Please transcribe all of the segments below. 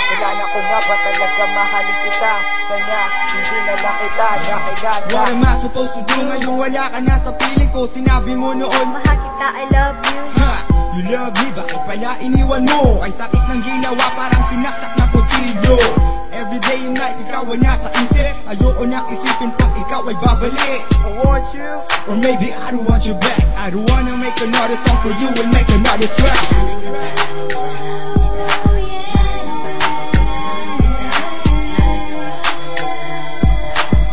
Kailangan ko nga ba talaga mahalin kita? Kanya, hindi na lang kita nakilala. What am I supposed to do ngayong wala ka na sa piling ko? Sinabi mo noon, mahal kita, I love you. Ha! You love me, bakit pala iniwan mo? Ay sakit ng ginawa, parang sinaksak na kutsilyo. Every day and night, ikaw ay nasa isip. Ayoko nang isipin pag ikaw ay babalik. I want you, or maybe I don't want you back. I don't wanna make another song for you and make another track.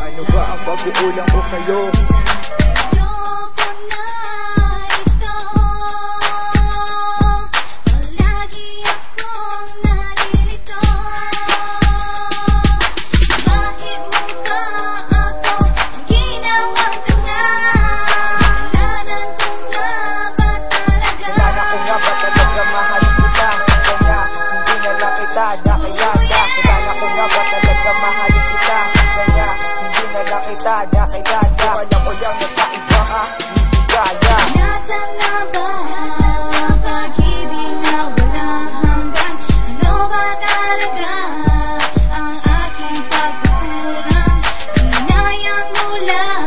Ano ba ang pag-uulang ko sa'yo? Nakilala, alam ko yung nagkaiba ka, hindi kaya. Nasaan na ba pag-ibig na walang hanggan? Ano ba talaga ang aking pagkukulang? Sinayang mo lang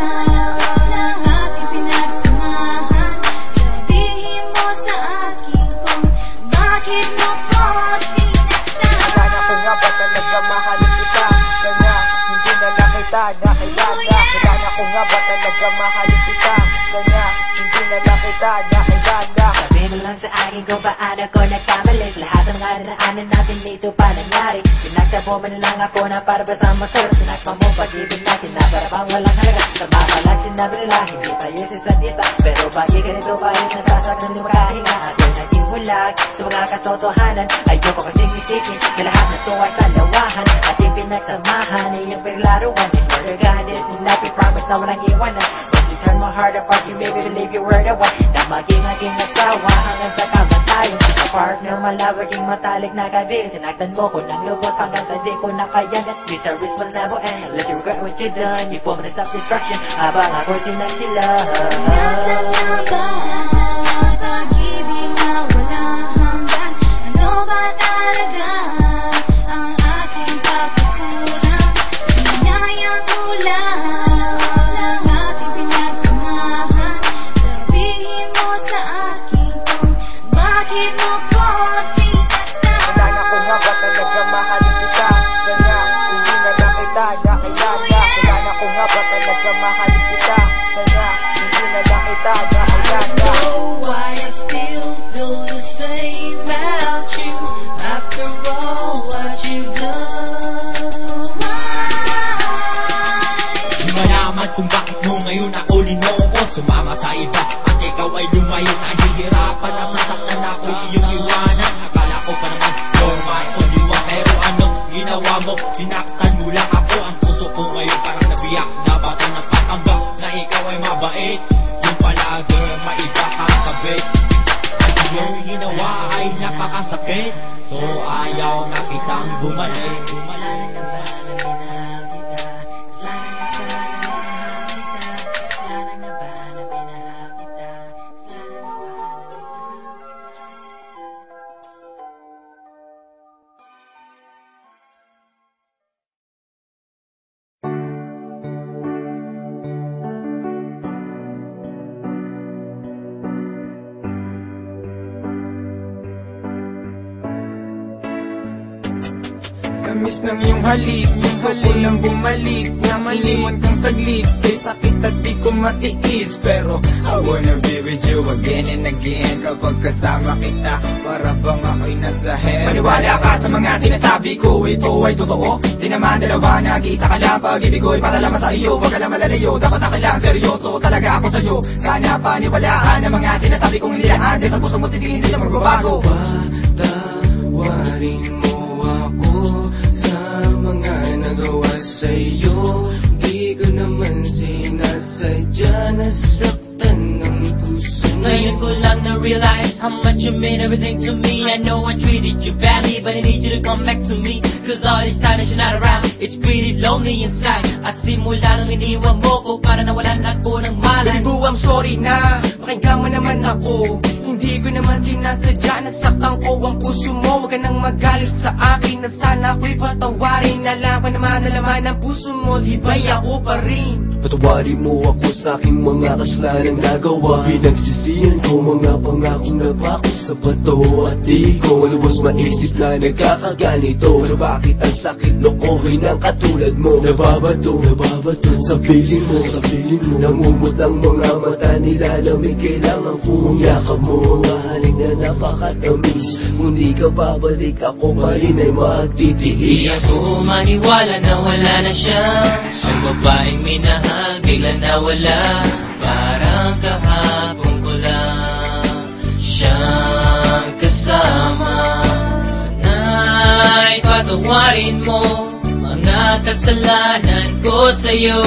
ang ating pinagsamahan. Sabihin mo sa akin kung bakit mo ko sinaktan. Kailangan ko nga ba talaga mahalin kita? Kanya, hindi na lang kita nakilala. Kailangan ko nga ba talaga mahalin kita? Kanya, hindi na lang kita nakilala. Sabi mo lang sa akin kung paano ko nagkamali. Lahat ng naranasan natin dito pa nangyari. Pinagtabo man lang ako na para ba sa masarap. Sinakpa mo pag-ibig natin na para bang walang halaga. Sa baka lang sinabi nila, hindi tayo sa isa't isa. Pero bakit ganito pa rin nasasaktan ng makahinga? Ako naging bulag sa mga katotohanan. Ayoko kasing isipin na lahat na ito ay salawahan. Ating pinagsamahan ay yung paglaruan. Murder God is not be promised na walang iwanan. When you turn my heart apart, you made me believe you were the one. Na maging asawa hanggang sa kamatayan. Sa partner malawaging matalik na gabi. Sinaktan mo ko ng lubos hanggang sa di ko nakayanan. Miseries will never end unless you regret what you done. You put me to self-destruction habang ako sila. Nasaan na ba pag-ibig na walang hanggan? Ano ba talaga ang aking pagkukulang? Sinayang mo lang ang ating pinagsamahan. Sabihin mo sa akin kung bakit mo ko sinaktan. Kailangan ko nga ba talaga mahalin kita? Kanya, hindi na lang kita nakilala. Kailangan ko nga ba talaga mahalin kita? Kanya, hindi na lang kita nakilala. Oh, why I still feel the same about you after all what you've done. Di malaman kung bakit mo ngayon ako linoko. Sumama sa iba at ikaw ay lumayo. Nahihirapan na sasaktan ako iyong iwanan. Akala ko pa naman you're my only one. Pero anong ginawa mo? Sinaktan mo lang ako. Ang puso ko ngayon parang nabiyak na bata ng patanggap na ikaw ay mabait. Yung pala girl, maiba kang kabit. Ang iyong ginawa ay napakasakit. So ayaw na kitang bumalik. Kasalanan ka ba na minahal kita? Kasalanan ka ba na minahal kita? Kasalanan ka ba na minahal kita? Kasalanan ka ba na minahal kita? tamis ng iyong halik. Gusto ko lang bumalik na maliwan kang saglit. Kay sakit at di ko matiis, pero I wanna be with you again and again. Kapag kasama kita, para bang ako'y nasa heaven. Maniwala ka sa mga sinasabi ko, ito ay totoo. Di naman dalawa, nag-iisa ka lang. Pag-ibig ko'y para lamang sa iyo, wag ka lang malalayo. Dapat na kailangan seryoso talaga ako sa'yo. Sana paniwalaan ang mga sinasabi kong hindi lahat. Dahil sa puso mo hindi na magbabago. Patawarin mo ako sa mga nagawa sa'yo. Di ko naman sinasadya, nasaktan ng puso. Ngayon ko lang na-realize how much you mean everything to me. I know I treated you badly, but I need you to come back to me. Cause all this time that you're not around, it's pretty lonely inside. At simula nung iniwan mo ko, para nawalan ako ng malay. Baby boo, I'm sorry na, pakinggan mo naman ako. Hindi ko naman sinasadya, nasaktan ko ang puso mo. Huwag ka nang magalit sa akin at sana ako'y patawarin. Alam pa naman na laman ng puso mo, di ba'y ako pa rin? Patawarin mo ako sa aking mga kasalanan nagawa. Pinagsisihan ko mga pangakong napako sa bato. At di ko lubos maisip na nagkakaganito. Pero bakit ang sakit lokohin ng katulad mo? Nababato sa piling mo, Nangumot ang mga mata, nilalamig. Kailangan kong yakap mo. Mga halik na napakatamis. Kung di ka babalik, ako pa rin ay magtitiis. Di ako maniwala na wala na siya. Ang babaeng minahal bigla nawala. Parang kahapon ko lang siyang kasama. Sana'y patawarin mo mga kasalanan ko sa'yo.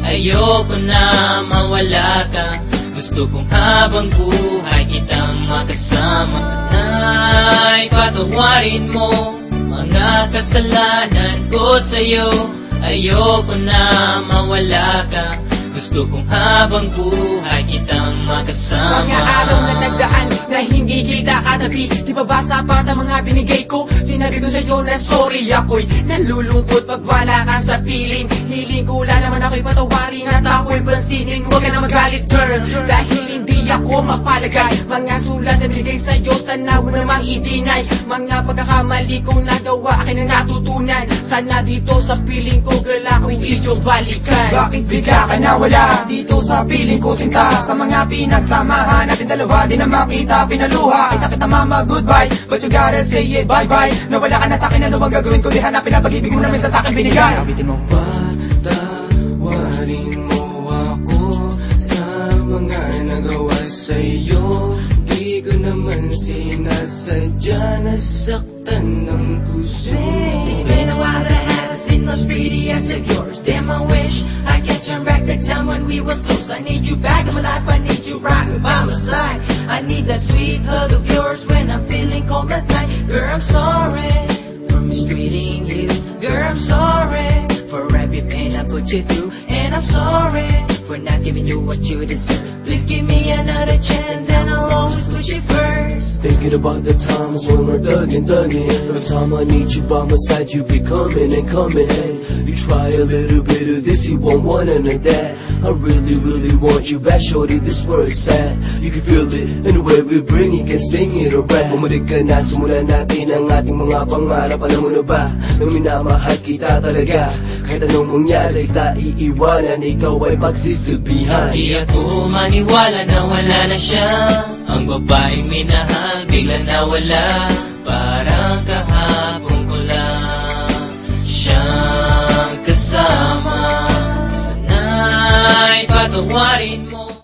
Ayoko na mawala ka. Gusto kong habang buhay kitang makasama. Sana'y patawarin mo mga kasalanan ko sa'yo. Ayoko na mawala ka. Gusto kong habang buhay kitang makasama. Mga araw na nagdaan na hindi kita katabi. Di ba basa pa ang mga binigay ko? Sinabi ko sa'yo na sorry, ako'y nalulungkot pag wala ka sa piling. Hiling ko lang naman ako'y patawarin at ako'y pansinin. Huwag ka na magalit girl, dahil hindi ako mapalagay. Mga sulat na binigay sa'yo, sana mo namang i-deny. Mga pagkakamali kong nagawa, akin na natutunan. Sana dito sa piling ko girl, ako'y iyong balikan. Bakit bigla ka nawala dito sa piling ko sinta? Sa mga pinagsamahan natin dalawa, di na makita pinaluha. Ay sakit na mama, goodbye, but you gotta say it, bye-bye. Nawala ka na sa'kin, ano bang gagawin ko? Di hanapin ang pag-ibig mo na minsan sa'kin binigay. Abitin mo. Patawarin mo ako sa mga nagawa sa'yo. Di ko naman sinasadya, nasaktan ng puso. It's been a while that I haven't seen those pretty eyes of yours. Damn, I wish I could turn back the time when we was close. I need you back in my life, I need you right by my side. I need that sweet hug of yours when I'm feeling cold at night. Girl, I'm sorry for mistreating you. Girl, I'm sorry for every pain I put you through. And I'm sorry for not giving you what you deserve. Please give me another chance and I'll always put you first. Thinking about the times when we're thugging. Every time I need you by my side, you be coming and coming. Hey, you try a little bit of this, you won't want none of that. I really want you back, shorty, this word's sad. You can feel it in the way we bring it, can sing it or rap. Bumalik ka na, simulan natin ang ating mga pangarap. Alam mo na ba, na minamahal kita talaga. Kahit anong mangyari, iiwanan, ikaw ay pagsisilbihan. Di ako maniwala na wala na siya. Ang babaeng minahal bigla nawala. Parang kahapon ko lang siyang kasama. Sana'y patawarin mo.